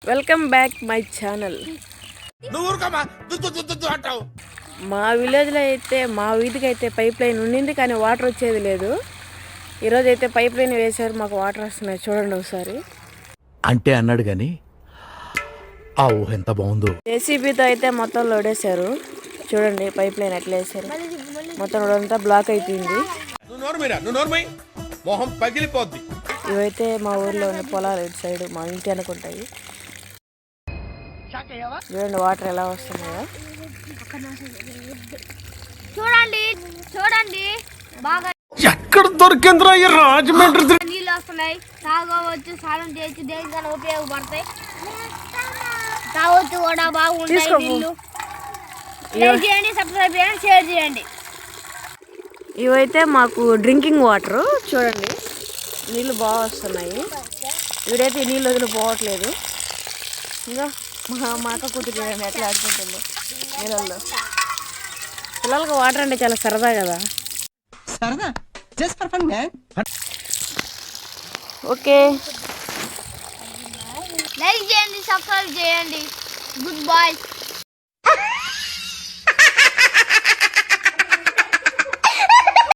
Welcome back my channel. మా విలేజ్లో అయితే మా వీధికి అయితే పైప్ లైన్ ఉండింది, కానీ వాటర్ వచ్చేది లేదు. ఈరోజు అయితే పైప్ లైన్ వేశారు, మాకు వాటర్ వస్తున్నాయి. చూడండి ఒకసారి. అంటే అన్నాడు కానీ ఆ ఊహ ఎంత బాగుందో. జేసీబీతో అయితే మొత్తం లోడేశారు. చూడండి పైప్ లైన్ ఎట్లా వేశారు. మొత్తం రోడ్ అంతా బ్లాక్ అయిపోయింది. ఇవైతే మా ఊర్లో ఉన్న పొలాలు ఇటు సైడ్ మా ఇంటి అనుకుంటాయి. చూడండి వాటర్ ఎలా వస్తున్నాయో. చూడండి చూడండి బాగా ఎక్కడ దొరికిందిరా ఈ రాజమండ్రి? నీళ్ళు వస్తున్నాయి, తాగవచ్చు, స్నానం చేయొచ్చు, దేనికైనా ఉపయోగపడతాయి. తాగొచ్చు కూడా, బాగుంటాయి నీళ్ళు. లైక్ చేయండి, సబ్స్క్రైబ్ చేయండి, షేర్ చేయండి. ఇవైతే మాకు డ్రింకింగ్ వాటర్. చూడండి నీళ్ళు బాగా వస్తున్నాయి. ఇవిడైతే నీళ్ళు వదిలిపోవట్లేదు. ఇంకా మా అక్క కూతురు చూడండి ఎట్లా ఆడుకుంటుందో నీళ్ళల్లో. పిల్లలకు వాటర్ అంటే చాలా సరదా కదా. ఓకే, లైక్ చేయండి, సబ్స్క్రైబ్ చేయండి. Good bye.